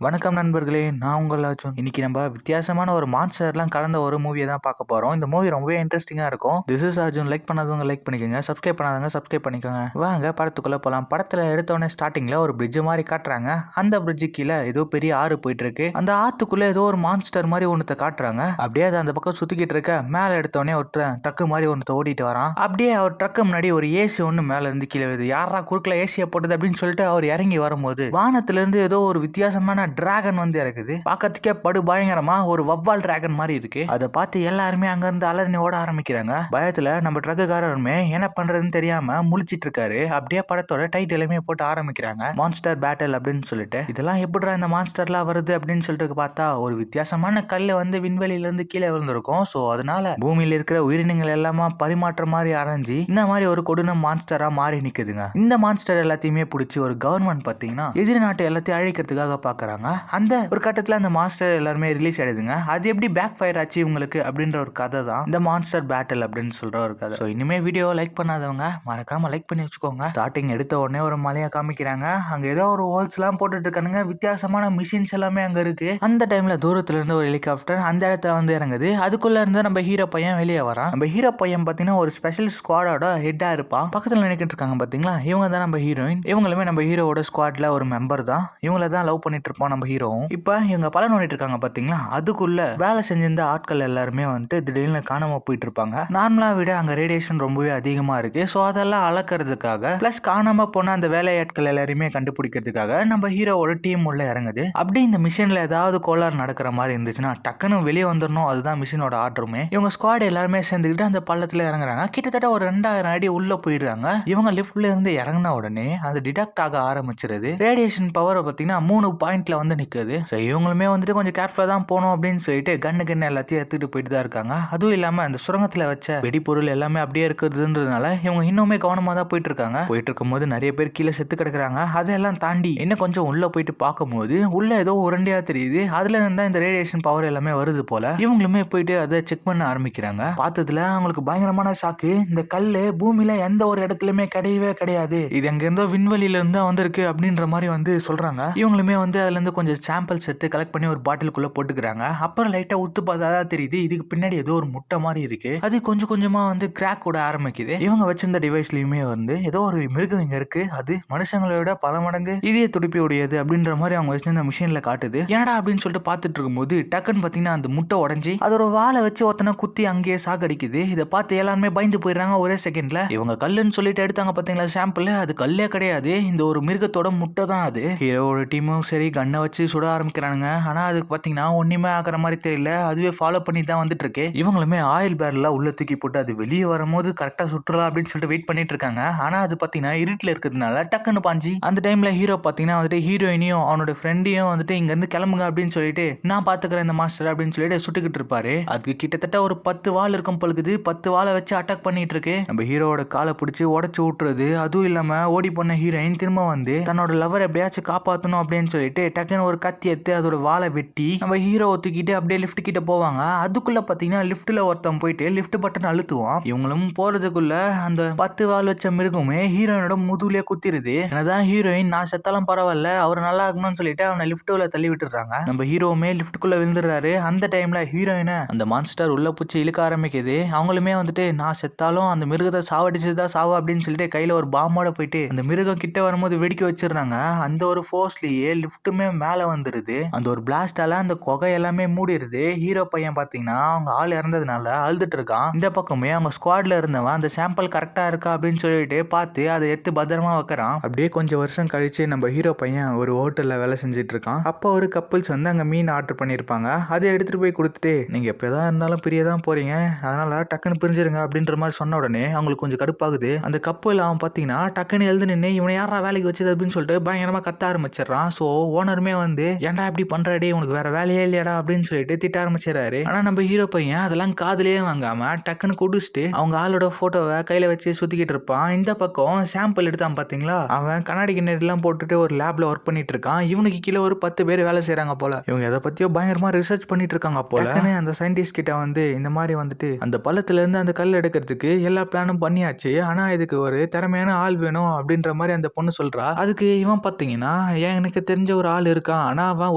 வணக்கம் நண்பர்களே, நான் உங்கள் அர்ஜுன். இன்னைக்கு நம்ம வித்தியாசமான ஒரு மான்ஸ்டர்லாம் கலந்த ஒரு மூவியை தான் பார்க்க போறோம். இந்த மூவி ரொம்பவே இன்ட்ரெஸ்டிங்கா இருக்கும். This is Arjun. லைக் பண்ணாதவங்க லைக் பண்ணிக்கோங்க, சப்ஸ்கிரைப் பண்ணாதவங்க சப்ஸ்கிரைப் பண்ணிக்கோங்க. வாங்க படத்துக்குள்ள போலாம். படத்துல எடுத்தோடனே ஸ்டார்டிங்ல ஒரு பிரிட்ஜ் மாதிரி காட்டுறாங்க. அந்த பிரிட்ஜு கீழே ஏதோ பெரிய ஆறு போயிட்டு இருக்கு. அந்த ஆத்துக்குள்ள ஏதோ ஒரு மான்ஸ்டர் மாதிரி ஒன்னத்தை காட்டுறாங்க. அப்படியே அது அந்த பக்கம் சுத்திக்கிட்டு இருக்க மேல எடுத்தோடனே ஒரு ட்ரக்கு மாதிரி ஒன்னத்தை ஓடிட்டு வரான். அப்படியே அவர் ட்ரக்கு முன்னாடி ஒரு ஏசி ஒன்று மேல இருந்து கீழே வருது. யாரா குறுக்கல ஏசியை போட்டது அப்படின்னு சொல்லிட்டு அவர் இறங்கி வரும்போது வானத்துல இருந்து ஏதோ ஒரு வித்தியாசமான டிராகன் வந்து இறக்குது. பார்க்கறதுக்கே படு பயங்கரமா ஒரு வவ்வால் டிராகன் மாதிரி இருக்கு. அதை பார்த்து எல்லாருமே அங்க இருந்து அலறி ஓட ஆரம்பிக்கிறாங்க. பயத்துல நம்ம ட்ரக்குக்காரருமே என்ன பண்றதுன்னு தெரியாம முழிச்சிட்டு இருக்காரு. அப்படியே படத்தோட டைட்டிலுமே போட்டு ஆரம்பிக்கிறாங்க, மான்ஸ்டர் பேட்டில் அப்படின்னு சொல்லிட்டு. இதெல்லாம் எப்படிடா இந்த மான்ஸ்டர்லாம் வருது அப்படின்னு சொல்லிட்டு பார்த்தா ஒரு வித்தியாசமான கல்லு வந்து விண்வெளியில இருந்து கீழே விழுந்திருக்கும். ஸோ அதனால பூமியில இருக்கிற உயிரினங்கள் எல்லாமா பரிமாற்ற மாதிரி அரைஞ்சி இந்த மாதிரி ஒரு கொடூர மான்ஸ்டரா மாறி நிக்குதுங்க. இந்த மான்ஸ்டர் எல்லாத்தையுமே பிடிச்சி ஒரு கவர்மெண்ட் பாத்தீங்கன்னா எதிரி நாட்டு எல்லாத்தையும் அழிக்கிறதுக்காக பாக்குறாங்க. அந்த ஒரு கட்டத்துல அந்த மாஸ்டர் எல்லாருமே ரிலீஸ் ஆயிடுதுங்க. அது எப்படி பேக் ஃபயர் ஆச்சு உங்களுக்கு அப்படின்ற ஒரு கதை தான் இந்த மான்ஸ்டர் பேட்டில் அப்படின்னு சொல்ற ஒரு கதை. ஸோ இனிமே வீடியோவை லைக் பண்ணாதவங்க மறக்காம லைக் பண்ணி வச்சுக்கோங்க. ஸ்டார்டிங் எடுத்த உடனே ஒரு மலையை காமிக்கிறாங்க. அங்க ஏதோ ஒரு ஹோல்ஸ் எல்லாம் போட்டுட்டு இருக்கானுங்க. வித்தியாசமான மிஷின்ஸ் எல்லாமே அங்க இருக்கு. அந்த டைம்ல தூரத்துல இருந்து ஒரு ஹெலிகாப்டர் அந்த இடத்துல வந்து இறங்குது. அதுக்குள்ள இருந்து நம்ம ஹீரோ பையன் வெளியே வரான். நம்ம ஹீரோ பையன் பாத்தீங்கன்னா ஒரு ஸ்பெஷல் ஸ்குவாடோட ஹெட்டா இருப்பான். பக்கத்துல நினைக்கிட்டு இருக்காங்க பாத்தீங்களா, இவங்க தான் நம்ம ஹீரோயின். இவங்களுமே நம்ம ஹீரோவோட ஸ்குவாட்ல ஒரு மெம்பர் தான். இவங்கள தான் லவ் பண்ணிட்டு இருப்போம் நம்ம ஹீரோ. இப்ப இவங்க பலன் ஓடிட்டு இருக்காங்க பாத்தீங்களா, அதுக்குள்ள வேலை செஞ்சிருந்த ஆட்கள் எல்லாருமே வந்துட்டு திடீர்னு காணாம போயிட்டு இருப்பாங்க. நார்மலா விட அங்க ரேடியேஷன் ரொம்பவே அதிகமா இருக்கு. ஸோ அதெல்லாம் அளக்கிறதுக்காக பிளஸ் காணாம போன அந்த வேலையாட்கள் எல்லாருமே கண்டுபிடிக்கிறதுக்காக நம்ம ஹீரோவோட டீம் உள்ள இறங்குது. அப்படி இந்த மிஷின்ல ஏதாவது கோளாறு நடக்கிற மாதிரி இருந்துச்சுன்னா டக்குன்னு வெளியே வந்துடணும். அதுதான் மிஷினோட ஆர்டருமே. இவங்க ஸ்குவாட் எல்லாருமே சேர்ந்துக்கிட்டு அந்த பள்ளத்துல இறங்குறாங்க. கிட்டத்தட்ட ஒரு 2000 அடி உள்ள போயிடுறாங்க. இவங்க லிஃப்ட்ல இருந்து இறங்கின உடனே அது டிடெக்ட் ஆக ஆரம்பிச்சிருது. ரேடியேஷன் பவர் பார்த்தீங்கன்னா 3 பாயிண்ட்ல வந்து நிக்குது. இவங்களுமே வந்துட்டு கொஞ்சம் கேர்ஃபுல்லா தான் போகணும் அப்படின்னு சொல்லிட்டு கண்ணு எல்லாத்தையும் எடுத்துட்டு போயிட்டு தான் இருக்காங்க. அதுவும் இல்லாம அந்த சுரங்கத்துல வச்ச வெடிப்பொருள் எல்லாமே அப்படியே இருக்கிறதுன்றதுனால இவங்க இன்னுமே கவனமா தான் போயிட்டு இருக்காங்க. போயிட்டு இருக்கும்போது நிறைய பேர் கீழே செத்து கிடக்குறாங்க. அதெல்லாம் தாண்டி இன்னும் கொஞ்சம் உள்ள போயிட்டு பார்க்கும்போது உள்ள ஏதோ உருண்டையா தெரியுது. அதுல இருந்தா இந்த ரேடியேஷன் பவர் எல்லாமே வருது போல. இவங்களுமே போயிட்டு அதை செக் பண்ண ஆரம்பிக்கிறாங்க. பார்த்ததுல அவங்களுக்கு பயங்கரமான ஷாக்கு. இந்த கல்லு பூமியில எந்த ஒரு இடத்துலயுமே கிடையவே கிடையாது. இது எங்க இருந்தோ விண்வெளியில இருந்தா வந்திருக்கு அப்படின்ற மாதிரி வந்து சொல்றாங்க. இவங்களுமே வந்து அதுல இருந்து கொஞ்சம் சாம்பிள்ஸ் எடுத்து கலெக்ட் பண்ணி ஒரு பாட்டிலுக்குள்ள போட்டுக்கிறாங்க. அப்புறம் லைட்டா உத்து பார்த்தா தெரியுது இதுக்கு பின்னாடி ஏதோ ஒரு முட்டை மாதிரி இருக்கு. அது கொஞ்சம் கொஞ்சமா வந்து கிராக் கூட ஆரம்பிக்குது. இவங்க வச்சிருந்த டிவைஸ்லயுமே வந்து ஏதோ ஒரு மிருகம் இங்க இருக்கு. அது மனுஷங்களோட பல மடங்கு இதய துடிப்பி உடையது அப்படின்ற மாதிரி அவங்க வச்சிருந்த மிஷின்ல காட்டுது. என்னடா அப்படின்னு சொல்லிட்டு பார்த்துட்டு இருக்கும்போது டக்குன்னு பாத்தீங்கன்னா அந்த முட்டை உடஞ்சி அதோட வாழை வச்சு ஒருத்தனை குத்தி அங்கேயே சாகடிக்குது. இதை பார்த்து எல்லாருமே பயந்து போயிடுறாங்க ஒரே செகண்ட்ல. இவங்க கல்லுன்னு சொல்லிட்டு எடுத்தாங்க பாத்தீங்களா சாம்பிள், அது கல்லே கிடையாது. இந்த ஒரு மிருகத்தோட முட்டை தான் அது. ஹீரோட டீமும் சரி கண்ணை வச்சு சுட ஆரம்பிக்கிறானுங்க. ஆனா அதுக்கு பாத்தீங்கன்னா ஒண்ணுமே ஆகிற மாதிரி தெரியல. அதுவே ஃபாலோ பண்ணி தான் வந்துட்டு இருக்கு. இவங்களுமே ஆயில் பேரல உள்ள தூக்கி போட்டு அது வெளியே வரும்போது கரெக்டா சுற்றலாம் அப்படின்னு சொல்லிட்டு வெயிட் பண்ணிட்டு இருக்காங்க. ஆனா அது பாத்தீங்கன்னா இருட்டுல இருக்கிறதுனால டக்குன்னு பாஞ்சி அந்த டைம்ல ஹீரோ பாத்தீங்கன்னா வந்துட்டு ஹீரோயினையும் அவனோட ஃப்ரெண்டையும் வந்துட்டு இங்க இருந்து கிளம்புங்க அப்படின்னு சொல்லிட்டு நான் பாத்துக்கிறேன் இந்த மாஸ்டர் அப்படின்னு சொல்லிட்டு சுட்டுக்கிட்டு இருப்பாரு. அதுக்கு கிட்டத்தட்ட ஒரு 10 வால் இருக்கும் பழுகுது. 10 வாழை வச்சு அட்டாக் பண்ணிட்டு இருக்கு. நம்ம ஹீரோட காலை பிடிச்சி உடச்சு விட்டுறது. அதுவும் இல்லாம ஓடி போன ஹீரோயின் திரும்ப வந்து தன்னோட லவர் எப்படியாச்சும் காப்பாற்றணும் அப்படின்னு சொல்லிட்டு டக்குன்னு ஒரு கத்தி எடுத்து அதோட வாழை வெட்டி நம்ம ஹீரோ ஒத்துக்கிட்டு அப்படியே லிஃப்ட் கிட்ட போவாங்க. அதுக்குள்ள பாத்தீங்கன்னா லிஃப்ட்ல ஒருத்தன் போயிட்டு லிஃப்ட் பட்டன் அழுத்துவான். இவங்களும் போறதுக்குள்ள அந்த 10 வால் வச்ச மிருகமே ஹீரோயினோட முதுகுலயே குத்திருது. என்னதான் ஹீரோயின் நான் செத்தாலும் பரவாயில்ல அவர் நல்லா இருக்கணும்னு சொல்லிட்டு அவனை லிஃப்ட்ல தள்ளி விட்டுறாங்க. நம்ம ஹீரோவுமே லிஃப்ட்டுக்குள்ள விழுந்துடுறாரு. அந்த டைம்ல ஹீரோயினை அந்த மான்ஸ்டர் உள்ள பூச்சி இழுக்க ஆரம்பிக்குது. அவங்களுமே வந்துட்டு நான் செத்தாலும் அந்த மிருகத்தை சாவடிச்சுதான் சாவு அப்படின்னு சொல்லிட்டு கையில ஒரு பாம்போட போயிட்டு அந்த மிருகம் கிட்ட வரும்போது வெடிக்க வச்சிடுறாங்க. அந்த ஒரு ஃபோர்ஸ்லயே லிஃப்ட்டுமே மேல வந்துருது. அந்த ஒரு பிளாஸ்டால அந்த குகை எல்லாமே மூடிடுது. ஹீரோ பையன் பாத்தீங்கன்னா அவங்க ஆள் இறந்ததுனால அழுதுட்டு இருக்கான். இந்த பக்கமே அவங்க ஸ்குவாட்ல இருந்தவன் அந்த சாம்பிள் கரெக்டா இருக்கா அப்படின்னு சொல்லிட்டு பார்த்து அதை எடுத்து பத்திரமா வைக்கிறான். அப்படியே கொஞ்சம் வருஷம் கழிச்சு நம்ம ஹீரோ பையன் ஒரு ஹோட்டல்ல வேலை செஞ்சுட்டு இருக்கான். அப்போ ஒரு கப்பிள்ஸ் வந்து அங்க மீன் ஆர்டர் பண்ணிருப்பாங்க. அதை எடுத்துட்டு போய் கொடுத்துட்டு நீங்க எப்பதான் இருந்தாலும் பிரியதான் போறீங்க, அதனால டக்குன்னு பிரிஞ்சிருங்க அப்படின்ற மாதிரி சொன்ன உடனே அவங்களுக்கு கொஞ்சம் கடுப்பாகுது. அந்த கப்பல் அவன் பாத்தீங்கன்னா டக்குன்னு எழுந்து நின்று இவனை யாரா வேலைக்கு வச்சது அப்படின்னு சொல்லிட்டு பயங்கரமா கத்த ஆரம்பிச்சிடறான். ஸோ ஓனருமே வந்து ஏன்டா இப்படி பண்றாடி, உனக்கு வேற வேலையே இல்லையாடா அப்படின்னு சொல்லிட்டு திட்ட ஆரம்பிச்சிடறாரு. ஆனா நம்ம ஹீரோ பையன் அதெல்லாம் காதுலயே வாங்காம டக்குன்னு குடிச்சிட்டு அவங்க ஆளோட போட்டோவை கையில வச்சு சுத்திக்கிட்டு இருப்பான். இந்த பக்கம் சாம்பிள் எடுத்தான் பாத்தீங்களா, அவன் கண்ணாடி கிண்ணடி எல்லாம் போட்டுட்டு ஒரு லேப்ல ஒர்க் பண்ணிட்டு இருக்கான். இவனுக்கு கீழே ஒரு 10 பேர் வேலை செய்யறாங்க போல. இவங்க எதை பத்தியோ பயங்கரமா ரிசர்ச் பண்ணிட்டு இருக்காங்க போல. அந்த சயின்டிஸ்ட் கிட்ட வந்து இந்த மாதிரி வந்துட்டு அந்த பள்ளத்துல இருந்து அந்த கல் எடுக்கிறதுக்கு எல்லா பிளானும் பண்ணியாச்சு. ஆனா இதுக்கு ஒரு திறமையான ஆள் வேணும் அப்படின்ற மாதிரி அந்த பொண்ணு சொல்றா. அதுக்கு இவன் பாத்தீங்கன்னா எனக்கு தெரிஞ்ச ஒரு ஆள் இருக்கான். ஆனா அவன்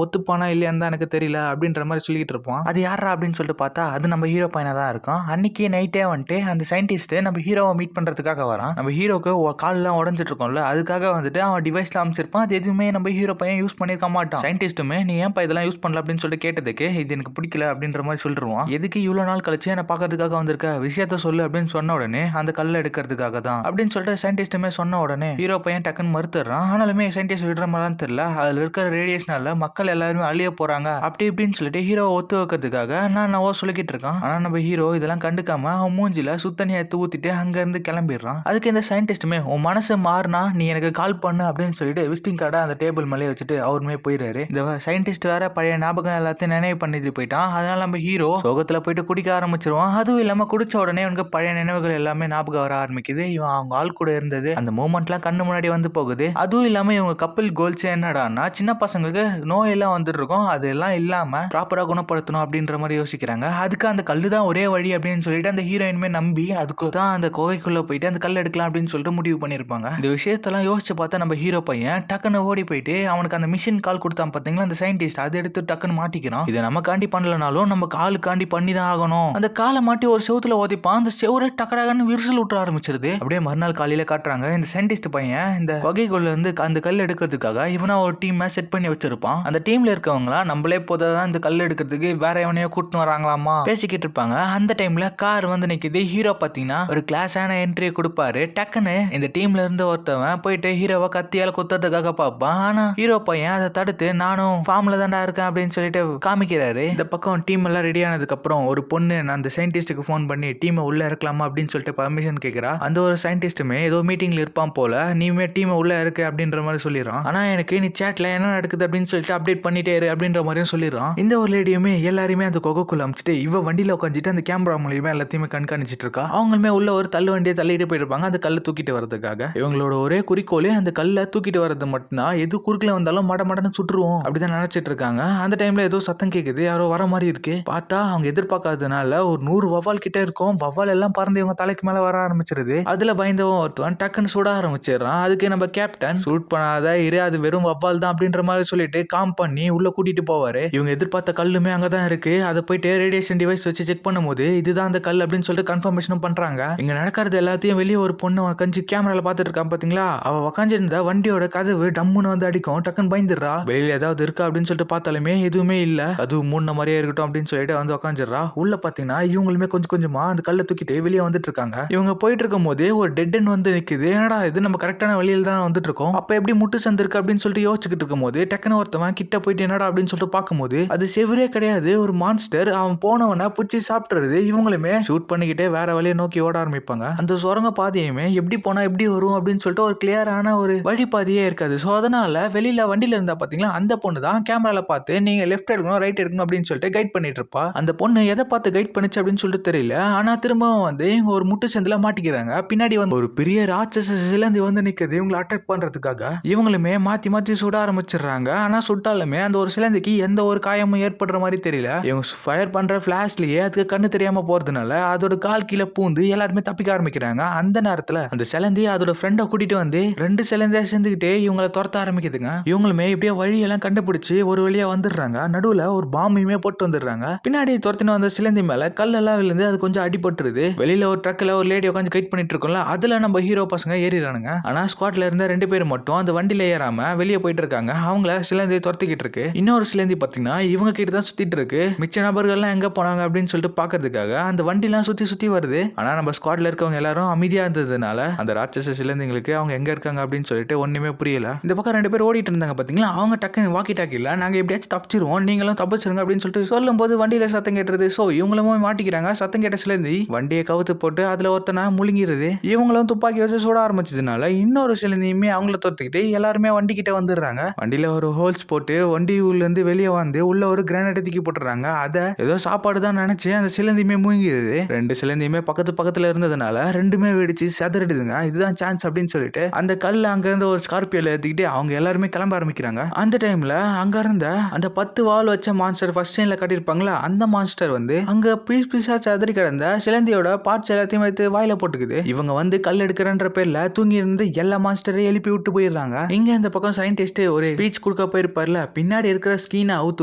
ஒத்துப்பானா இல்லையான்னு தான் எனக்கு தெரியல அப்படின்ற மாதிரி சொல்லிட்டு இருப்பான். அது யாரா அப்படின்னு சொல்லிட்டு பார்த்தா அது நம்ம ஹீரோ பையனா தான் இருக்கும். அன்னைக்கு நைட்டே வந்துட்டு அந்த சயின்டிஸ்ட் நம்ம ஹீரோவை மீட் பண்றதுக்காக வரான். நம்ம ஹீரோக்கு கால்லாம் உடஞ்சிட்டு இருக்கோம்ல, அதுக்காக வந்துட்டு அவன் டிவைஸ்ல அமைச்சிருப்பான். அது எதுவுமே நம்ம ஹீரோ பையன் யூஸ் பண்ணிருக்க மாட்டான். சயின்டிஸ்ட்டுமே நீ ஏன் இதெல்லாம் யூஸ் பண்ணல அப்படின்னு சொல்லிட்டு கேட்டதுக்கு இது எனக்கு பிடிக்கல அப்படின்ற மாதிரி சொல்லிடுவான். எதுக்கு இவ்வளவு நாள் கழிச்சு என்ன பார்க்கறதுக்காக வந்திருக்க, விஷயத்த சொல்லு அப்படின்னு சொன்ன உடனே அந்த கல்லை எடுக்கிறதுக்காக தான் அப்படின்னு சொல்லிட்டு சயின்டிஸ்ட்டுமே சொன்ன உடனே ஹீரோ பையன் டக்குன்னு மறுத்துறான். ஆனாலுமே சயின்டிஸ்ட் விடுற மாதிரி தெரியல, அதுல இருக்கிற ரேடியேஷனால மக்கள் எல்லாருமே அழிய போறாங்க அப்படி இப்படின்னு சொல்லிட்டு ஹீரோ ஒத்து வைக்கிறதுக்காக நான் சொல்லிக்கிட்டு இருக்கான். ஆனா நம்ம ஹீரோ இதெல்லாம் கண்டுக்காம அவன் மூஞ்சில சுத்தனியை எடுத்து ஊத்திட்டு அங்க இருந்து கிளம்பிடுறான். அதுக்கு இந்த சயின்டிஸ்ட்டுமே உன் மனசு மாறினா நீ எனக்கு கால் பண்ணு அப்படின்னு சொல்லிட்டு விசிட்டிங் கார்டை அந்த டேபிள் மேலே வச்சுட்டு அவருமே போயிடுறாரு. இந்த சயின்டிஸ்ட் வேற பழைய ஞாபகம் எல்லாத்தையும் நினைவு பண்ணிட்டு போயிட்டான். அதனால நம்ம ஹீரோ சோகத்துல போயிட்டு குடிக்க ஆரம்பிச்சிருவான். அதுவும் இல்லாம குடிச்ச உடனே அவனுக்கு பழைய நினைவுகள் எல்லாமே ஞாபகம் வர ஆரம்பிக்குது. இவன் அவங்க ஆள் கூட இருந்தது அந்த மூமெண்ட்லாம் கண்ணு முன்னாடி வந்து போகுது. அதுவும் இல்லாம இவங்க கப்பிள் கோல்ஸ் என்னடான்னா சின்ன பசங்களுக்கு நோயெல்லாம் வந்துட்டு இருக்கும், அதெல்லாம் இல்லாம ப்ராப்பரா குணப்படுத்தணும் அப்படின்ற மாதிரி யோசிக்கிறாங்க. அதுக்கு அந்த கல்லு தான் ஒரே வழி அப்படின்னு சொல்லிட்டு அந்த ஹீரோயினுமே நம்பி அதுக்கு தான் அந்த குகைக்குள்ள போயிட்டு அந்த கல் எடுக்கலாம் அப்படின்னு சொல்லிட்டு முடிவு பண்ணிருப்பாங்க. இந்த விஷயத்தெல்லாம் யோசிச்சு பார்த்தா நம்ம ஹீரோ பையன் டக்குன்னு ஓடி போயிட்டு அவனுக்கு அந்த மிஷின் கால் கொடுத்தான் பாத்தீங்களா அந்த சயின்டிஸ்ட், அதை எடுத்து டக்குன்னு மாட்டிக்கிறான். இதை நம்ம காண்டி பண்ணலனாலும் நம்ம காலுக்காண்டி பண்ணி தான் ஆகணும். அந்த காலை மாட்டி ஒரு செவுத்துல ஓதிப்பான். அந்த செவுரை டக்கடாகன்னு விரிசல் விட்டுற ஆரம்பிச்சிருது. அப்படியே மறுநாள் காலையில காட்டுறாங்க இந்த சயின்டிஸ்ட் பையன் இந்த குகைக்குள்ள இருந்து அந்த கல் எடுக்கிறதுக்காக இவனா ஒரு டீம் செட் பண்ணி வச்சிருப்பான். அந்த டீம்ல இருக்கவங்களா நம்மளே போதான் இந்த கல் எடுக்கிறதுக்கு வேற எவனையோ கூட்டின்னு வராங்களாமா பேசிக்கிட்டு இருப்பாங்க. அந்த டைம்ல கார் வந்து நிக்குது. ஹீரோ பாத்தீங்கன்னா ஒரு கிளாஸான என்ட்ரி கொடுப்பாரு. டக்குன்னு இந்த டீம்ல இருந்து ஒருத்தவன் போயிட்டு ஹீரோவை கத்தியால குத்துறதுக்காக பார்ப்பான். ஆனா ஹீரோ பையன் அதை தடுத்து நானும் ஃபார்ம்ல தான்டா இருக்கேன் அப்படின்னு சொல்லிட்டு காமிக்கிறாரு. இந்த பக்கம் டீம் எல்லாம் ரெடி ஆனதுக்கு அப்புறம் ஒரு பொண்ணு அந்த சயின்டிஸ்டுக்கு ஃபோன் பண்ணி டீமை உள்ள இருக்கலாமா அப்படின்னு சொல்லிட்டு பர்மிஷன் கேட்கிறா. அந்த ஒரு சயின்டிஸ்டுமே ஏதோ மீட்டிங்ல இருப்பான் போல, நீமே டீமை உள்ள இருக்கு அப்படின்ற மாதிரி சொல்லிடுறான். ஆனா எனக்கு நீ சேட்ல என்ன நடக்குது அப்படின்னு சொல்லிட்டு அப்டேட் பண்ணிட்டே இரு அப்படின்ற மாதிரியும் சொல்லிடுறான். இந்த ஒரு லேடியுமே எல்லாருமே அந்த கொகைக்குள்ள அமைச்சிட்டு இவ வண்டியில உட்காந்துட்டு அந்த கேமரா மூலியமா எல்லாத்தையுமே கண்காணிச்சிட்டு இருக்கா. அவங்களுமே உள்ள ஒரு தள்ளு வண்டியை தள்ளிட்டு போயிருப்பாங்க அந்த கல்லை தூக்கிட்டு வரதுக்காக. இவங்களோட ஒரே குறிக்கோளே அந்த கல்லை தூக்கிட்டு வரது மட்டும்தான். எது குறுக்குல வந்தாலும் மடமடன்னு சுட்டுருவோம் அப்படிதான் நினைச்சிட்டு இருக்காங்க. அந்த டைம்ல ஏதோ சத்தம் கேக்குது, யாரோ வர மாதிரி இருக்கு. பார்த்தா அவங்க எதிர்பார்க்காததுனால ஒரு 100 வவால் கிட்ட இருக்கும். வவால் எல்லாம் பறந்து இவங்க தலைக்கு மேல வர ஆரம்பிச்சிருது. அதுல பயந்தவன் ஒருத்தவன் டக்குன்னு சுட ஆரம்பிச்சிடறான். அதுக்கு நம்ம கேப்டன் ஷூட் பண்ணாத இரு, அது வெறும் வவால் தான் அப்படின்ற மாதிரி சொல்லிட்டு காம் பண்ணி உள்ள கூட்டிட்டு போவாரு. இவங்க எதிர்பார்த்த கல்லுமே அங்கதான் இருக்கு. அதை போயிட்டு ரேடியேஷன் டிவைஸ் வச்சு செக் பண்ணும்போது இதுதான் அந்த கல் அப்படின்னு சொல்லிட்டு கன்ஃபர்மேஷன் பண்றாங்க. இங்க நடக்கிறது எல்லாத்தையும் வெளியே ஒரு பொண்ணு உட்காந்து கேமரால பாத்துட்டு இருக்கான் பாத்தீங்களா. அவ உட்காந்துருந்த வண்டியோட கதவு டம்முன்னு வந்து அடிக்கும். டக்குன்னு பயந்துடுறா. வெளியில ஏதாவது இருக்கா அப்படின்னு சொல்லிட்டு பார்த்தாலுமே எதுவுமே இல்ல. அது மூணு மாதிரியே இருக்கட்டும் அப்படின்னு சொல்லிட்டு வந்து உட்காந்துடுறா. உள்ள பாத்தீங்கன்னா இவங்களுமே கொஞ்சம் கொஞ்சமா அந்த கல்லை தூக்கிட்டு வெளியே வந்துட்டு இருக்காங்க. இவங்க போயிட்டு இருக்கும் போது ஒரு டெட் எண்ட் வந்து நிக்குது. என்னடா இது, நம்ம கரெக்டான வழியில தான் வந்துட்டு இருக்கோம், அப்ப எப்படி முட்டு சந்திருக்கு அப்படின்னு சொல்லிட்டு யோசிச்சுக்கிட்டு இருக்கும் போது டக்குன்னு ஒருத்தவன் கிட்ட போயிட்டு என்னடா அப்படின்னு சொல்லிட்டு பார்க்கும்போது அது செவரே கிடையாது, ஒரு மான்ஸ்டர். அவன் போனவனை புடிச்சு சாப்பிட்டுறது. இவங்களுமே ஷூட் பண்ணிக்கிட்டே வேற வழியை நோக்கி ஓட ஆரம்பிப்பாங்க. அந்த சுரங்க பாதையுமே எப்படி போனா எப்படி வரும் அப்படின்னு சொல்லிட்டு ஒரு கிளியரான ஒரு வழி பாதையே இருக்காது. ஸோ அதனால வெளியில வண்டியில இருந்தா பாத்தீங்களா அந்த பொண்ணு தான் கேமரால பார்த்து நீங்க லெஃப்ட் எடுக்கணும் ரைட் எடுக்கணும் அப்படின்னு சொல்லிட்டு கைட் பண்ணிட்டு இருப்பா. அந்த பொண்ணு எதை பார்த்து கைட் பண்ணிச்சு அப்படின்னு சொல்லிட்டு தெரியல. ஆனா திரும்பவும் வந்து இவங்க ஒரு முட்டு சந்தில மாட்டிக்கிறாங்க. பின்னாடி வந்து ஒரு பெரிய ராட்சச சிலந்தி வந்து நிக்குது இவங்களை அட்டாக் பண்றதுக்காக. இவங்களுமே மாத்தி மாத்தி சுட ஆரம்பிச்சிடுறாங்க. ஆனா சுட்டாலுமே அந்த ஒரு சிலந்திக்கு எந்த ஒரு காயமும் ஏற்படுற மாதிரி தெரியல. இவங்க ஃபயர் பண்ற பிளாஷ்லயே அதுக்கு கண்ணு தெரியாம போறதுனால அதோட கால் கீழே பூந்து எல்லாருமே தப்பிக்க ஆரம்பிக்கிறாங்க. அந்த நேரத்துல அந்த சிலந்தி அதோட ஃப்ரெண்டை கூட்டிட்டு வந்து 2 சிலந்தியா சேர்ந்துக்கிட்டே இவங்களை துரத்த ஆரம்பிக்குதுங்க. இவங்களுமே இப்படியே வழியெல்லாம் கண்டுபிடிச்சு ஒரு வழியா வந்துடுறாங்க. நடுவுல ஒரு பாம்பையுமே போட்டு வந்துடுறாங்க. பின்னாடி துரத்தின வந்த சிலந்தி மேல கல்லெல்லாம் விழுந்து அது கொஞ்சம் அடிபட்டுருது. வெளியில ஒரு ட்ரக்ல ஒரு லேடி உட்காந்து கைட் பண்ணிட்டு இருக்கோம்ல, அதுல நம்ம ஹீரோ பசங்க ஏறிறானுங்க. ஆனா ஸ்குவாட்ல இருந்த 2 பேர் மட்டும் அந்த வண்டியில ஏறாம வெளியே போயிட்டு இருக்காங்க. அவங்கள சிலந்தி துரத்திக்கிட்டு இருக்கு. இன்னொரு சிலந்தி பாத்தீங்கன்னா இவங்க கிட்ட தான் சுத்திட்டு இருக்கு. மிச்ச நபர்கள்லாம் எங்க போனாங்க அப்படின்னு சொல்லிட்டு பாக்குறதுக்காக அந்த வண்டிலாம் சுத்தி சுத்தி வருது. ஆனா நம்ம ஸ்குவாட்ல இருக்கவங்க எல்லாரும் அமைதியா இருந்ததுனால அந்த ராட்சச சிலந்திங்களுக்கு அவங்க எங்க இருக்காங்க அப்படின்னு சொல்லிட்டு ஒண்ணுமே புரியல. இந்த பக்கம் 2 பேர் ஓடிட்டு இருந்தாங்க பாத்தீங்களா, அவங்க டக்குன்னு வாக்கி டாக்கில நாங்க எப்படியாச்சும் தப்பிச்சிருவோம், நீங்களும் தப்பிச்சிருங்க அப்படின்னு சொல்லிட்டு சொல்லும் போது வண்டியில சத்தம் கேட்டுருது. சோ இவங்களும் மாட்டிக்கிறாங்க. சத்தம் கேட்ட சிலந்தி வண்டியை கவுத்து போட்டு அதுல ஒருத்தனை முழுங்கிருது. இவங்களும் துப்பாக்கி வச்சு சுட ஆரம்பிச்சதுனால இன்னொரு சிலந்தியுமே அவங்கள தோத்துக்கிட்டு எல்லாருமே வண்டி கிட்ட வந்துடுறாங்க. வண்டியில ஒரு ஹோல்ஸ் போட்டு வண்டி உள்ள இருந்து வெளியே வந்து உள்ள ஒரு கிரானைட் தூக்கி போட்டுறாங்க. அத ஏதோ சாப்பாடு தான் நினைச்சு அந்த சிலந்தியுமே மூங்கிடுது. 2 சிலந்தியுமே பக்கத்துல இருந்ததுனால ரெண்டுமே வெடிச்சு செதறிடுதுங்க. இதுதான் சான்ஸ் அப்படின்னு சொல்லிட்டு அந்த கல்ல அங்க இருந்து ஒரு ஸ்கார்பியோல ஏத்திக்கிட்டு அவங்க எல்லாருமே கிளம்ப ஆரம்பிக்கிறாங்க. அந்த டைம்ல அங்க இருந்த அந்த 10 வால் வச்ச மான்ஸ்டர் ஃபர்ஸ்ட் டைம்ல கட்டிருப்பாங்களா, அந்த மான்ஸ்டர் வந்து அங்க பீஸ் பீஸா செதறி கிடந்த சிலந்தியோட பார்ட்ஸ் எல்லாத்தையும் எடுத்து வாயில போட்டுக்குது. இவங்க வந்து கல் எடுக்கிறன்ற பேர்ல தூங்கி இருந்து எல்லா மான்ஸ்டரையும் எழுப்பி விட்டு போயிடுறாங்க. இங்க இந்த பக்கம் சயின்டிஸ்ட் ஒரு ஸ்பீச் ஸ்பீச் கொடுக்க போயிருப்பார்ல, பின்னாடி இருக்கிற ஸ்கீனை அவுத்து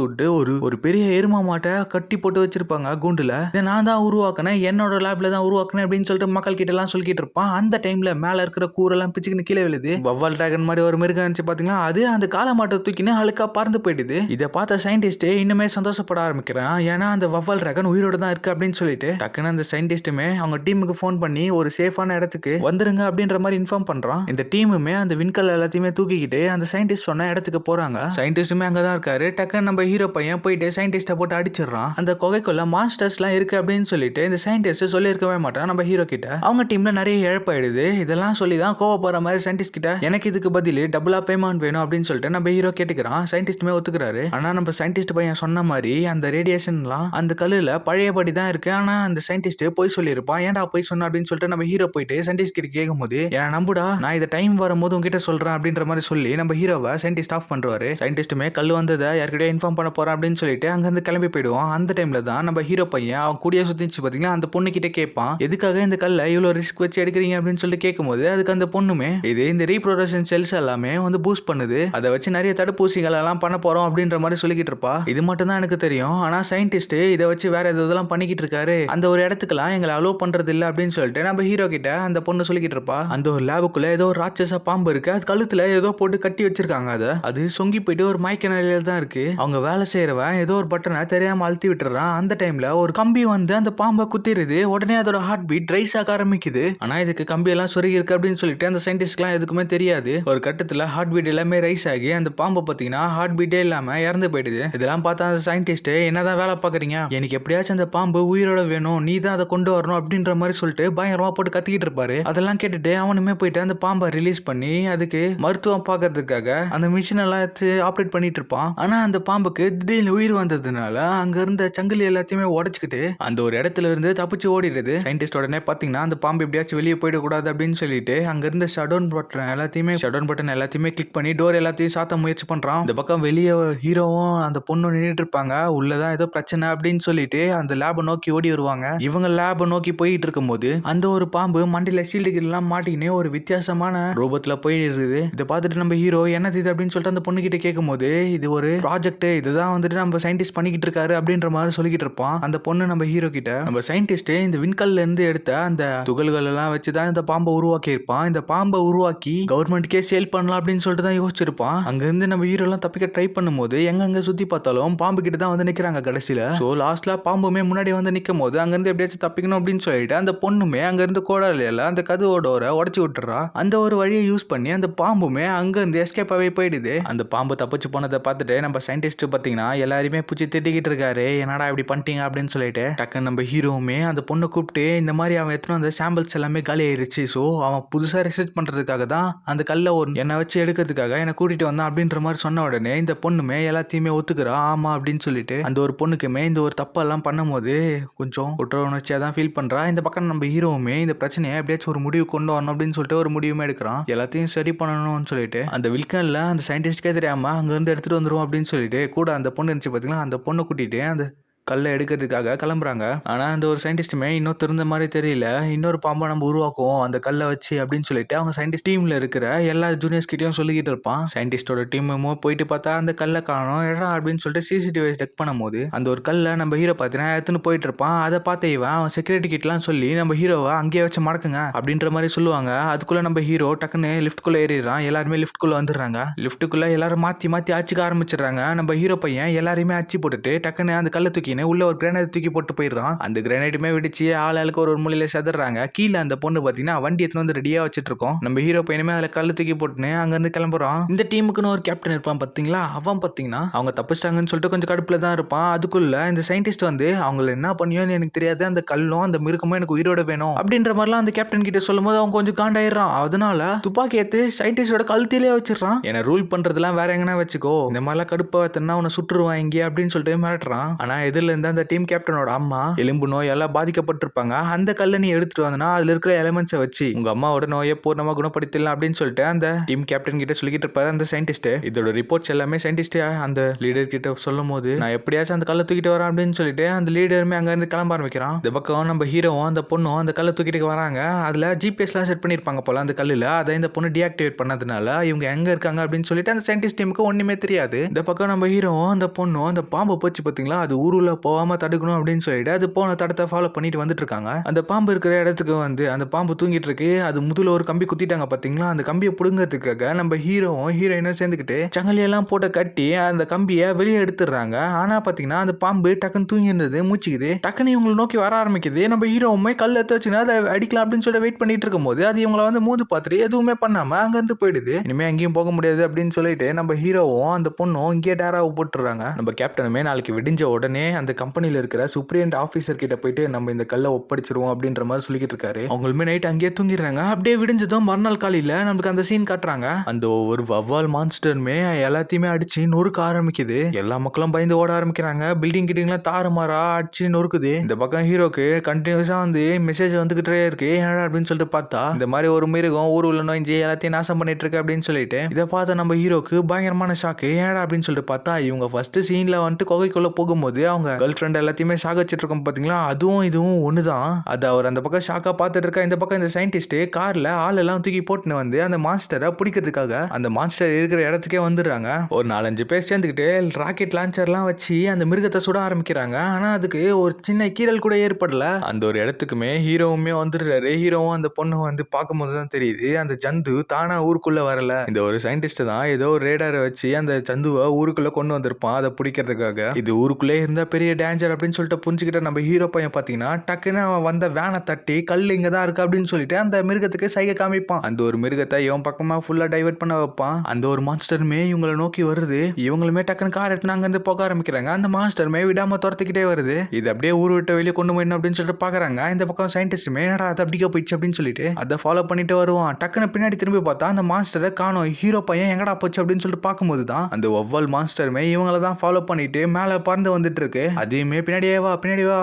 விட்டு ஒரு பெரிய எருமா மாட்டை கட்டி போட்டு வச்சிருப்பாங்க கூண்டுல. இதை நான் தான் உருவாக்கினேன், என்னோட லேப்ல தான் உருவாக்கினேன் அப்படின்னு சொல்லிட்டு மக்கள் கிட்ட எல்லாம் சொல்லிட்டு இருப்பான். அந்த டைம்ல மேல இருக்கிற கூரெல்லாம் பிச்சுக்கின்னு கீழே விழுது. வவ்வால் டிராகன் மாதிரி ஒரு மிருகம் இருந்துச்சு பாத்தீங்களா, அது அந்த காளை மாட்டை தூக்கின்னு அழுக்கா பறந்து போயிடுது. இதை பார்த்த சயின்டிஸ்ட் இன்னுமே சந்தோஷப்பட ஆரம்பிக்கிறான். ஏன்னா அந்த வவ்வால் டிராகன் உயிரோட தான் இருக்கு அப்படின்னு சொல்லிட்டு டக்குன்னு அந்த சயின்டிஸ்டுமே அவங்க டீமுக்கு ஃபோன் பண்ணி ஒரு சேஃபான இடத்துக்கு வந்துருங்க அப்படின்ற மாதிரி இன்ஃபார்ம் பண்றான். இந்த டீமுமே அந்த விண்கல் எல்லாத்தையுமே தூக்கிக்கிட்டு அந்த சயின்டிஸ்ட் சொன்ன இடத்துக்கு போறாங்க. சயின்டிஸ்டுமே அங்கதான் இருக்காரு. டக்குன்னு நம்ம ஹீரோ பையன் போயிட்டு சயின்டிஸ்ட போட்டு அடிச்சிடறான். அந்த குகைக்குள்ள மாஸ்டர்ஸ் எல்லாம் இருக்கு அப்படின்னு சொல்லிட்டு இந்த சயின்டிஸ்ட் சொல்லி இருக்கவே மாட்டான் நம்ம ஹீரோ கிட்ட. அவங்க டீம்ல நிறைய இழப்பாயிடுது. இதெல்லாம் சொல்லி தான் கோவப்படுற மாதிரி சயின்டிஸ்ட் கிட்ட எனக்கு இதுக்கு பதில் டபுளா பேமெண்ட் வேணும் அப்படின்னு சொல்லிட்டு நம்ம ஹீரோ கேட்டுக்கிறான். சயின்டிஸ்டுமே ஒத்துக்கிறாரு. ஆனா நம்ம சயின்டிஸ்ட் பையன் சொன்ன மாதிரி அந்த ரேடியேஷன்லாம் அந்த கல்லுல பழையபடி தான் இருக்கு. ஆனா அந்த சயின்டிஸ்ட் போய் சொல்லியிருப்பான். ஏன்டா போய் சொன்ன அப்படின்னு சொல்லிட்டு நம்ம ஹீரோ போயிட்டு சயின்டிஸ்ட் கிட்ட கேட்கும்போது, ஏன் நம்புடா, நான் இதை டைம் வரும்போது உங்ககிட்ட சொல்றேன் அப்படின்ற மாதிரி சொல்லி நம்ம ஹீரோவை சயின்டிஸ்ட் ஆஃப் பண்றாரு. சயின்டிஸ்டுமே கல் வந்ததை யார்கிட்டயே இன்ஃபார்ம் பண்ண போறேன் அப்படின்னு சொல்லிட்டு அங்கிருந்து கிளம்பி போயிடுவான். அந்த டைம்ல தான் நம்ம ஹீரோ பையன் அவன் கூடிய சுத்திச்சு பாத்தீங்கன்னா அந்த பொண்ணு கிட்ட கேட்பான், எதுக்காக இந்த கல்லை இவ்வளவு ரிஸ்க் வச்சு எடுக்கிறீங்க அப்படின்னு சொல்லிட்டு கேட்கும்போது அதுக்கு அந்த பொண்ணுமே இது இந்த ரீப்ரொடக்ஷன் செல்ஸ் எல்லாமே வந்து பூஸ்ட் பண்ணுது, அதை வச்சு நிறைய தடுப்பூசிகள் எல்லாம் பண்ண போறோம் அப்படின்ற மாதிரி சொல்லிக்கிட்டு இருப்பா. இது மட்டும் தான் எனக்கு தெரியும், ஆனா சயின்டிஸ்ட் இதை வச்சு வேற எதெல்லாம் பண்ணிக்கிட்டு இருக்காரு, அந்த ஒரு இடத்துக்குலாம் எங்களை அலோவ் பண்றது இல்ல அப்படின்னு சொல்லிட்டு நம்ம ஹீரோ கிட்ட அந்த பொண்ணு சொல்லிக்கிட்டு இருப்பா. அந்த ஒரு லேபுக்குள்ள ஏதோ ஒரு ராட்சச பாம்பு இருக்கு, அது கழுத்துல ஏதோ போட்டு கட்டி வச்சிருக்காங்க. அது சொங்கி போயிட்டு ஒரு மயக்க நிலையில தான் இருக்கு. அவங்க வேலை செய்யறவன் ஏதோ ஒரு பட்டனை தெரியாம அழுத்தி விட்டுறான். அந்த டைம்ல ஒரு கம்பி வந்து அந்த பாம்பை குத்திடுது. உடனே அதோட ஹார்ட் பீட் ரைஸ் ஆக ஆரம்பிக்குது. ஆனா இதுக்கு கம்பி எல்லாம் சொருகி இருக்கு அப்படின்னு சொல்லிட்டு அந்த சயின்டிஸ்ட்லாம் எதுக்குமே தெரியாது. ஒரு கட்டத்துல ஹார்ட் பீட் எல்லாமே ரைஸ் ஆகி அந்த பாம்பை பாத்தீங்கன்னா ஹார்ட் பீட்டே இல்லாம இறந்து போயிடுது. இதெல்லாம் பார்த்தா அந்த சயின்டிஸ்ட் என்னதான் வேலை பாக்குறீங்க, எனக்கு எப்படியாச்சும் அந்த பாம்பு உயிரோட வேணும், நீ தான் அதை கொண்டு வரணும் அப்படின்ற மாதிரி சொல்லிட்டு பயங்கரமா போட்டு கத்திக்கிட்டு இருப்பாரு. அதெல்லாம் கேட்டுட்டு அவனுமே போயிட்டு அந்த பாம்பை ரிலீஸ் பண்ணி அதுக்கு மருத்துவம் பார்க்கறதுக்காக அந்த மிஷின் எல்லாம் ஆப்ரேட் பண்ணிட்டு இருப்பான். ஆனா அந்த பாம்புக்கு திடீர்னு உயிர் வந்ததுனால அங்க இருந்த சங்கிலி எல்லாத்தையுமே உடைச்சுக்கிட்டு அந்த ஒரு இடத்துல இருந்து தப்பிச்சு ஓடிடுது. சயின்டிஸ்ட் உடனே பாத்தீங்கன்னா அந்த பாம்பு எப்படியாச்சும் வெளியே போயிடக்கூடாது அப்படின்னு சொல்லிட்டு அங்க இருந்த ஷட் டவுன் பட்டன் எல்லாத்தையுமே கிளிக் பண்ணி டோர் எல்லாத்தையும் சாத்த முயற்சி பண்றான். இந்த பக்கம் வெளியே ஹீரோவும் அந்த பொண்ணு நின்றுட்டு இருப்பாங்க. உள்ளதான் ஏதோ பிரச்சனை அப்படின்னு சொல்லிட்டு அந்த லேபை நோக்கி ஓடி வருவாங்க. இவங்க லேபை நோக்கி போயிட்டு இருக்கும் போது அந்த ஒரு பாம்பு மண்டியில ஷீல்டுக்கு எல்லாம் மாட்டிக்கினே ஒரு வித்தியாசமான ரூபத்துல போயிடுது. இதை பார்த்துட்டு நம்ம ஹீரோ என்னது இது அப்படின்னு சொல்லிட்டு அந்த பொண்ணு கிட்ட கேட்கும் போது, இது ஒரு ப்ராஜெக்ட், இதுதான் வந்துட்டு நம்ம சயின்டிஸ்ட் பண்ணிக்கிட்டு இருக்காரு அப்படின்ற மாதிரி சொல்லிக்கிட்டு இருப்பான். அந்த பொண்ணு நம்ம ஹீரோ கிட்ட, நம்ம சயின்டிஸ்ட் இந்த விண்கல்ல இருந்து எடுத்த அந்த துகள்கள் எல்லாம் வச்சுதான் இந்த பாம்பை உருவாக்கி இருப்பான். இந்த பாம்பை உருவாக்கி கவர்மெண்ட்கே சேல் பண்ணலாம் அப்படின்னு சொல்லிட்டு தான் யோசிச்சிருப்பான். அங்க இருந்து நம்ம ஹீரோ எல்லாம் தப்பிக்க ட்ரை பண்ணும்போது எங்க சுத்தி பார்த்தாலும் பாம்பு கிட்ட தான் வந்து நிக்கிறாங்க கடைசியில. சோ லாஸ்ட்ல பாம்புமே முன்னாடி வந்து நிக்கும் போது அங்க இருந்து எப்படியாச்சும் தப்பிக்கணும் அப்படின்னு சொல்லிட்டு அந்த பொண்ணுமே அங்க இருந்து கோடாலியில அந்த கதவோட உடைச்சு விட்டுறா. அந்த ஒரு வழியை யூஸ் பண்ணி அந்த பாம்புமே அங்க இருந்து எஸ்கேப் ஆகி போயிடுது. அந்த பாம்பு தப்பிச்சு போனதை பார்த்துட்டு நம்ம சயின்டிஸ்ட் பாத்தீங்கன்னா எல்லாருமே பூச்சி திட்டிக்கிட்டு இருக்காரு, என்னடா இப்படி பண்ணிட்டீங்க அப்படின்னு சொல்லிட்டு. டக்குன்னு நம்ம ஹீரோவுமே அந்த பொண்ணை கூப்பிட்டு இந்த மாதிரி அவன் எத்தனை அந்த சாம்பிள்ஸ் எல்லாமே காலி ஆயிருச்சு, ஸோ அவன் புதுசா ரிசர்ச் பண்றதுக்காக தான் அந்த கல்லை ஒரு என்னை வச்சு எடுக்கிறதுக்காக என்னை கூட்டிட்டு வந்தான் அப்படின்ற மாதிரி சொன்ன உடனே இந்த பொண்ணுமே எல்லாத்தையுமே ஒத்துக்கிறா. ஆமா அப்படின்னு சொல்லிட்டு அந்த ஒரு பொண்ணுக்குமே இந்த ஒரு தப்பெல்லாம் பண்ணும்போது கொஞ்சம் குற்ற உணர்ச்சியா தான் ஃபீல் பண்றா. இந்த பக்கம் நம்ம ஹீரோவுமே இந்த பிரச்சனையை எப்படியாச்சும் ஒரு முடிவு கொண்டு வரணும் அப்படின்னு சொல்லிட்டு ஒரு முடிவுமே எடுக்கிறான். எல்லாத்தையும் சரி பண்ணணும்னு சொல்லிட்டு அந்த வில்கன்ல அந்த சயின்டிஸ்ட்கே தெரியாம அங்க இருந்து எடுத்துட்டு வந்துரும் அப்படின்னு சொல்லிட்டு கூட அந்த பொண்ணு இருந்துச்சு பாத்தீங்களா, அந்த பொண்ணை கூட்டிட்டு அந்த கல்லை எடுக்கிறதுக்காக கிளம்புறாங்க. ஆனா அந்த ஒரு சயின்டிஸ்டுமே இன்னும் திருந்த மாதிரி தெரியல, இன்னொரு பாம்பை நம்ம உருவாக்குவோம் அந்த கல்லை வச்சு அப்படின்னு சொல்லிட்டு அவங்க சயின்டிஸ்ட் டீம்ல இருக்கிற எல்லா ஜூனியர்ஸ் கிட்டையும் சொல்லிக்கிட்டு இருப்பான். சயின்டிஸ்டோட டீமும் போயிட்டு பார்த்தா அந்த கல்லை காணோம் எடா அப்படின்னு சொல்லிட்டு சிசிடிவி செக் பண்ணும்போது அந்த ஒரு கல்லை நம்ம ஹீரோ பார்த்தீங்கன்னா எடுத்துன்னு போயிட்டு இருப்பான். அதை பார்த்த இவன் அவன் செக்யூரிட்டி கிட்லாம் சொல்லி நம்ம ஹீரோவை அங்கேயே வச்சு மடக்குங்க அப்படின்ற மாதிரி சொல்லுவாங்க. அதுக்குள்ள நம்ம ஹீரோ டக்குன்னு லிஃப்ட்குள்ள ஏறிடுறான். எல்லாருமே லிஃப்ட்குள்ள வந்துடுறாங்க. லிஃப்ட்டுக்குள்ள எல்லாரும் மாத்தி மாத்தி அச்சுக்க ஆரம்பிச்சிடுறாங்க. நம்ம ஹீரோ பையன் எல்லாரையுமே அச்சு போட்டுட்டு டக்குன்னு அந்த கல்லை தூக்கி உள்ள ஒரு கிரேனைட் தூக்கி போட்டு போயிடுறான். அந்த கிரேனைட்டுமே வெடிச்சு ஆளுக்கு ஒரு மூலையில செதறாங்க. கீழே அந்த பொண்ணு பாத்தீங்கன்னா வண்டி எடுத்து வந்து ரெடியா வச்சிட்டு இருக்கோம். நம்ம ஹீரோ பையனுமே அதுல கல்லு தூக்கி போட்டுன்னு அங்க இருந்து கிளம்புறான். இந்த டீமுக்குன்னு ஒரு கேப்டன் இருப்பான் பாத்தீங்களா, அவன் பாத்தீங்கன்னா அவங்க தப்பிச்சிட்டாங்கன்னு சொல்லிட்டு கொஞ்சம் கடுப்புல தான் இருப்பான். அதுக்குள்ள இந்த சயின்டிஸ்ட் வந்து அவங்கள என்ன பண்ணியோன்னு எனக்கு தெரியாது, அந்த கல்லும் அந்த மிருகமும் எனக்கு உயிரோட வேணும் அப்படின்ற மாதிரிலாம் அந்த கேப்டன் கிட்ட சொல்லும் போது அவன் கொஞ்சம் காண்டாயிடுறான். அதனால துப்பாக்கி எடுத்து சயின்டிஸ்டோட கழுத்திலே வச்சிடறான். என்ன ரூல் பண்றதுலாம் வேற எங்கன்னா வச்சுக்கோ, இந்த மாதிரிலாம் கடுப்பா வத்தனா உன்னை சுட்டுருவான் இங்கே அப்படின்னு சொல்லிட்டு மிரட்டுறான். ஆனா எதுல இதுல இருந்து அந்த டீம் கேப்டனோட அம்மா எலும்பு நோயால பாதிக்கப்பட்டிருப்பாங்க. அந்த கல்லை நீ எடுத்துட்டு வந்தனா அதுல இருக்கிற எலிமெண்ட்ஸை வச்சு உங்க அம்மாவோட நோயை பூர்ணமா குணப்படுத்தலாம் அப்படின்னு சொல்லிட்டு அந்த டீம் கேப்டன் கிட்ட சொல்லிக்கிட்டு இருப்பாரு அந்த சயின்டிஸ்ட். இதோட ரிப்போர்ட்ஸ் எல்லாமே சயின்டிஸ்ட் அந்த லீடர் கிட்ட சொல்லும் போது நான் எப்படியாச்சும் அந்த கல்லை தூக்கிட்டு வரேன் அப்படின்னு சொல்லிட்டு அந்த லீடருமே அங்க இருந்து கிளம்ப ஆரம்பிக்கிறான். இந்த பக்கம் நம்ம ஹீரோவும் அந்த பொண்ணும் அந்த கல்லை தூக்கிட்டு வராங்க. அதுல ஜிபிஎஸ்லாம் செட் பண்ணிருப்பாங்க போல அந்த கல்லுல. அதை இந்த பொண்ணு டீஆக்டிவேட் பண்ணதுனால இவங்க எங்க இருக்காங்க அப்படின்னு சொல்லிட்டு அந்த சயின்டிஸ்ட் டீமுக்கு ஒண்ணுமே தெரியாது. இந்த பக்கம் நம்ம ஹீரோவும் அந்த பொண்ணும் அந்த பாம்பு போச்சு பாத்தீங்களா, அது ஊருல போகாம தடுக்கணும் அப்படின்னு சொல்லிட்டு அது போன தடத்தை ஃபாலோ பண்ணிட்டு வந்துட்டு இருக்காங்க. அந்த பாம்பு இருக்கிற இடத்துக்கு வந்து அந்த பாம்பு தூங்கிட்டு இருக்கு. அது முதுல ஒரு கம்பி குத்திட்டாங்க பாத்தீங்களா, அந்த கம்பியை புடுங்கிறதுக்காக நம்ம ஹீரோவும் ஹீரோயினும் சேர்ந்துக்கிட்டு சங்கலியெல்லாம் போட்டு கட்டி அந்த கம்பியை வெளியே எடுத்துடுறாங்க. ஆனா பாத்தீங்கன்னா அந்த பாம்பு டக்குன்னு தூங்கி இருந்தது, மூச்சுக்குது. டக்குன்னு இவங்களை நோக்கி வர ஆரம்பிக்குது. நம்ம ஹீரோவுமே கல் எடுத்து வச்சுன்னா அதை அடிக்கலாம் அப்படின்னு சொல்லிட்டு வெயிட் பண்ணிட்டு இருக்கும் போது அது இவங்களை வந்து மூது பார்த்துட்டு எதுவுமே பண்ணாம அங்க இருந்து போயிடுது. இனிமே எங்கேயும் போக முடியாது அப்படின்னு சொல்லிட்டு நம்ம ஹீரோவும் அந்த பொண்ணும் இங்கே டேராவை போட்டுறாங்க. நம்ம கேப்டனுமே நாளைக்கு விடிஞ்ச உடனே அந்த கம்பெனில இருக்கிற சுப்ரியன்ட் ஆபீசர் கிட்ட போயிட்டு நம்ம இந்த கல்லை ஒப்படைச்சிருவோம் அப்படின்ற மாதிரி சொல்லிக்கிட்டு இருக்காரு. அவங்களுமே நைட் அங்கேயே தூங்கிடுறாங்க. அப்படியே விடிஞ்சதும் மறுநாள் காலையில நமக்கு அந்த சீன் காட்டுறாங்க. அந்த ஒரு வவ்வால் மான்ஸ்டருமே எல்லாத்தையுமே அடிச்சு நொறுக்க ஆரம்பிக்குது. எல்லா மக்களும் பயந்து ஓட ஆரம்பிக்கிறாங்க. பில்டிங் கிட்டிங்லாம் தாறுமாறா அடிச்சு நொறுக்குது. இந்த பக்கம் ஹீரோக்கு கண்டினியூஸா வந்து மெசேஜ் வந்துகிட்டே இருக்கு. என்னடா அப்படின்னு சொல்லிட்டு பார்த்தா இந்த மாதிரி ஒரு மிருகம் ஊர் உள்ள நோய்ஞ்சி எல்லாத்தையும் நாசம் பண்ணிட்டு இருக்கு அப்படின்னு சொல்லிட்டு இதை பார்த்த நம்ம ஹீரோக்கு பயங்கரமான ஷாக்கு. ஏடா அப்படின்னு சொல்லிட்டு பார்த்தா இவங்க ஃபர்ஸ்ட் சீன்ல வந்துட்டு குகைக்குள்ள போகும்போது அவங்க கேர்ள் ஃப்ரெண்ட் எல்லாத்தையுமே சாகச்சிட்டு இருக்கோம் பாத்தீங்களா, அதுவும் இதுவும் ஒண்ணுதான். அது அவர் அந்த பக்கம் ஷாக்கா பார்த்துட்டு இருக்கா. இந்த பக்கம் இந்த சயின்டிஸ்ட் கார்ல ஆள் எல்லாம் தூக்கி போட்டுன்னு வந்து அந்த மான்ஸ்டரை பிடிக்கிறதுக்காக அந்த மான்ஸ்டர் இருக்கிற இடத்துக்கே வந்துடுறாங்க. ஒரு 4-5 பேர் சேர்ந்துக்கிட்டு ராக்கெட் லான்ச்சர்லாம் வச்சு அந்த மிருகத்தை சுட ஆரம்பிக்கிறாங்க. ஆனா அதுக்கு ஒரு சின்ன கீறல் கூட ஏற்படல. அந்த ஒரு இடத்துக்குமே ஹீரோவுமே வந்துடுறாரு. ஹீரோவும் அந்த பொண்ணு வந்து பார்க்கும்போது தான் தெரியுது அந்த ஜந்து தானா ஊருக்குள்ள வரல. இந்த ஒரு சயின்டிஸ்ட் தான் ஏதோ ஒரு ரேடாரை வச்சு அந்த ஜந்துவை ஊருக்குள்ள கொண்டு வந்திருப்பான் அதை பிடிக்கிறதுக்காக. இது ஊருக்குள்ளே இருந்தா பெரிய டேஞ்சர் அப்படின்னு சொல்லிட்டு புரிஞ்சுக்கிட்ட நம்ம ஹீரோ பையன் பாத்தீங்கன்னா டக்குன்னு அவன் வந்த வேனை தட்டி கல் இங்க தான் இருக்கு அப்படின்னு சொல்லிட்டு அந்த மிருகத்துக்கு சைகை காமிப்பான். அந்த ஒரு மிருகத்தை இவன் பக்கமா ஃபுல்லா டைவர்ட் பண்ண வைப்பான். அந்த ஒரு மான்ஸ்டருமே இவங்களை நோக்கி வருது. இவங்களுமே டக்குன்னு கார் எடுத்து அங்க இருந்து போக ஆரம்பிக்கிறாங்க. அந்த மான்ஸ்டருமே விடாம துரத்துக்கிட்டே வருது. இது அப்படியே ஊர் விட்டு வெளியே கொண்டு போயிடணும் அப்படின்னு சொல்லிட்டு பாக்குறாங்க. இந்த பக்கம் சயின்டிஸ்டுமே என்னடா அது அப்படியே போயிடுச்சு அப்படின்னு சொல்லிட்டு அதை ஃபாலோ பண்ணிட்டு வருவான். டக்குன்னு பின்னாடி திரும்பி பார்த்தா அந்த மான்ஸ்டரை காணோம். ஹீரோ பையன் எங்கடா போச்சு அப்படின்னு சொல்லிட்டு பார்க்கும்போது தான் அந்த ஒவ்வொரு மான்ஸ்டருமே இவங்கள தான் ஃபாலோ பண்ணிட்டு மேல பறந்து வந்துட்டு இருக்கு. அதையுமே பின்னாடி வா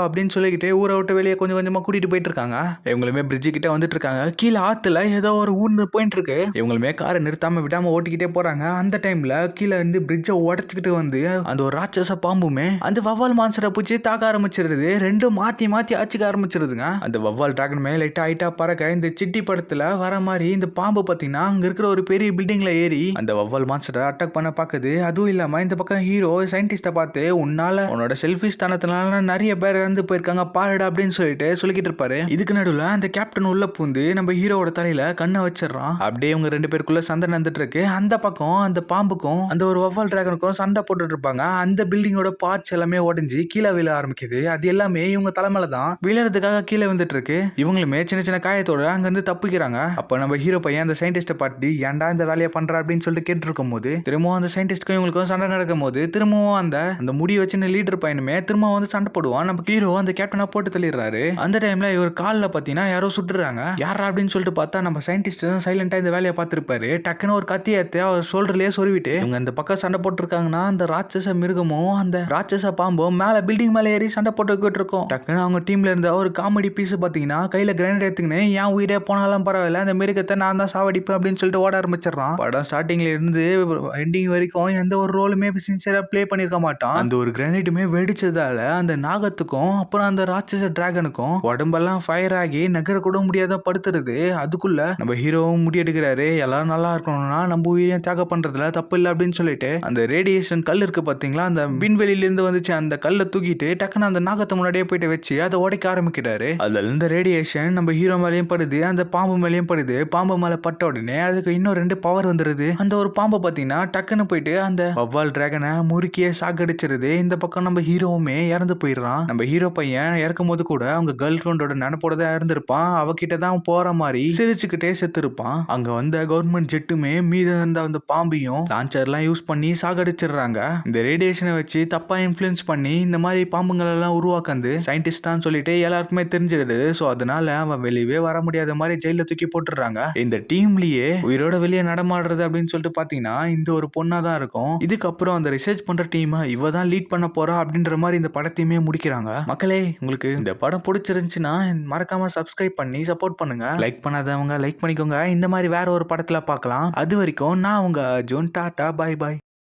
அப்படின்னு சொல்லிக்கிட்டு ஊரை விட்டு வெளியே கொஞ்சம் கொஞ்சமா கூட்டிட்டு போயிட்டு இருக்காங்க. இவங்களுமே பிரிட்ஜு கிட்ட வந்துட்டு இருக்காங்க. கீழே ஆத்துல ஏதோ ஒரு ஊர்னு போயிட்டு இருக்கு. இவங்களுமே காரை நிறுத்தாம விடாம ஓட்டிக்கிட்டே போறாங்க. அந்த டைம்ல கீழே இருந்து பிரிட்ஜை உடச்சுக்கிட்டு வந்து அந்த ஒரு ராட்சச பாம்புமே அந்த வவ்வால் மான்ஸ்டரை பூச்சி தாக்க ஆரம்பிச்சிருது. ரெண்டும் மாத்தி மாத்தி அச்சுக்க ஆரம்பிச்சிருதுங்க. அந்த வவ்வால் டிராகனுமே லைட்டா ஹைட்டா பறக்க இந்த சிட்டி படத்துல வர மாதிரி இந்த பாம்பு பாத்தீங்கன்னா அங்க இருக்கிற ஒரு பெரிய பில்டிங்ல ஏறி அந்த வவ்வால் மான்ஸ்டரை அட்டாக் பண்ண பாக்குது. அதுவும் இல்லாம இந்த பக்கம் ஹீரோ சயின்டிஸ்ட பார்த்து உன்னால உன்னோட செல்ஃபிஷ் தனத்தினால நிறைய பேர் இறந்து போயிருக்காங்க பாருடா அப்படின்னு சொல்லிக்கிட்டு இருப்பாரு. இதுக்கு நடுவுல அந்த கேப்டன் உள்ள பூந்து நம்ம ஹீரோவோட தலையில கண்ணை வச்சிடறான். அப்படியே இவங்க 2 பேருக்குள்ள சண்டை நடந்துட்டு இருக்கு. அந்த பக்கம் அந்த பாம்புக்கும் அந்த ஒரு வவ்வால் டிராகனுக்கும் சண்டை போட்டுட்டு இருப்பாங்க. அந்த பில்டிங்கோட பார்ட்ஸ் எல்லாமே உடைஞ்சு கீழே விழ ஆரம்பிக்குது. அது எல்லாமே இவங்க தலைமையில தான் விழறதுக்காக கீழே வந்துட்டு இருக்கு. இவங்களுமே சின்ன சின்ன காயத்தோட அங்க இருந்து தப்பிக்கிறாங்க. அப்ப நம்ம ஹீரோ பையன் அந்த சயின்டிஸ்ட பார்த்து ஏன்டா இந்த வேலையை பண்ற அப்படின்னு சொல்லிட்டு கேட்டு இருக்கும் போது திரும்பவும் அந்த சயின்டிஸ்ட்க்கும் இவங்களுக்கும் சண்டை நடக்கும் போது திரும்பவும் அந்த முடி வச்சு லீடர் பையனுமே திரும்ப வந்து சண்டை போடுவான். நம்ம ஹீரோ அந்த கேப்டனா போட்டு தள்ளிடுறாரு. அந்த டைம்ல இவர் காலில் பாத்தீங்கன்னா யாரோ சுட்டுறாங்க. யாரா அப்படின்னு சொல்லிட்டு பார்த்தா நம்ம சயின்டிஸ்ட் தான் சைலண்டா இந்த வேலையை பார்த்திருப்பாரு. டக்குன்னு ஒரு கத்தி ஏத்து அவர் ஷோல்டர்லயே சொருவிட்டு இவங்க அந்த பக்கம் சண்டை போட்டுருக்காங்கன்னா அந்த ராட்சச மிருகமும் அந்த ராட்சச பாம்பும் மேல பில்டிங் மேல ஏறி சண்டை போட்டுக்கிட்டு இருக்கும். டக்குன்னு அவங்க டீம்ல இருந்த ஒரு காமெடி பீஸ் பாத்தீங்கன்னா கையில கிரைண்டர் எடுத்துக்கின்னு என் உயிரே போனாலும் பரவாயில்ல அந்த மிருகத்தை நான் தான் சாவடிப்பேன் அப்படின்னு சொல்லிட்டு ஓட ஆரம்பிச்சிடறான். படம் ஸ்டார்டிங்ல இருந்து எண்டிங் வரைக்கும் எந்த ஒரு ரோலுமே சின்சியரா பிளே பண்ணிருக்க மாட்டான். அந்த ஒரு கிரானைட்டுமே வெடிச்சதால அந்த நாகத்துக்கும் அப்புறம் அந்த ராட்சச டிராகனுக்கும் உடம்பெல்லாம் ஃபயர் ஆகி நகர கூட முடியாத படுத்துறது. அதுக்குள்ள நம்ம ஹீரோவும் முடி எடுக்கிறாரு. எல்லாரும் நல்லா இருக்கணும்னா நம்ம உயிரையும் தியாக பண்றதுல தப்பு இல்லை அப்படின்னு சொல்லிட்டு அந்த ரேடியேஷன் கல் இருக்கு பாத்தீங்களா, அந்த விண்வெளியில இருந்து வந்துச்சு அந்த கல்லை தூக்கிட்டு டக்குன்னு அந்த நாகத்தை முன்னாடியே போயிட்டு வச்சு அதை உடைக்க ஆரம்பிக்கிறாரு. அதுல இருந்த ரேடியேஷன் நம்ம ஹீரோ மேலேயும் படுது, அந்த பாம்பு மேலேயும் படுது. பாம்பு மேல பட்ட உடனே அதுக்கு இன்னும் 2 பவர் வந்துருது. அந்த ஒரு பாம்பை பாத்தீங்கன்னா டக்குன்னு போயிட்டு அந்த வவ்வால் டிராகனை முறுக்கிய சாகடிச்சிருது. இந்த பக்கம் நம்ம ஹீரோவுமே இறந்து போயிடுறான். நம்ம ஹீரோ பையன் இறக்கும் போது கூட அவங்க கேர்ள் ஃப்ரெண்டோட நினைப்போட தான் இறந்திருப்பான். அவகிட்ட தான் போற மாதிரி சிரிச்சுக்கிட்டே செத்து இருப்பான். அங்க வந்த கவர்மெண்ட் ஜெட்டுமே மீது இருந்த அந்த பாம்பையும் லான்ச்சர்லாம் யூஸ் பண்ணி சாகடிச்சிடுறாங்க. இந்த ரேடியேஷனை வச்சு தப்பா இன்ஃப்ளூயன்ஸ் பண்ணி இந்த மாதிரி பாம்புங்கள் எல்லாம் உருவாக்குது சயின்டிஸ்ட் தான் சொல்லிட்டு எல்லாருக்குமே தெரிஞ்சிடுது. ஸோ அதனால அவன் வெளியே வர முடியாத மாதிரி ஜெயில தூக்கி போட்டுடுறாங்க. இந்த டீம்லயே உயிரோட வெளியே நடமாடுறது அப்படின்னு சொல்லிட்டு பாத்தீங்கன்னா இந்த ஒரு பொண்ணா தான் இருக்கும். இதுக்கப்புறம் அந்த ரிசர்ச் பண்ற டீம் இவ தான் லீட் பண்ண போறா அப்படின்ற அப்படின்ற மாதிரி இந்த படத்தையுமே முடிக்கிறாங்க. மக்களே, உங்களுக்கு இந்த படம் பிடிச்சிருந்துச்சுன்னா மறக்காம சப்ஸ்கிரைப் பண்ணி சப்போர்ட் பண்ணுங்க. லைக் பண்ணாதவங்க லைக் பண்ணிக்கோங்க. இந்த மாதிரி வேற ஒரு படத்துல பார்க்கலாம். அது வரைக்கும் நான் உங்க அர்ஜுன். Tata, bye bye.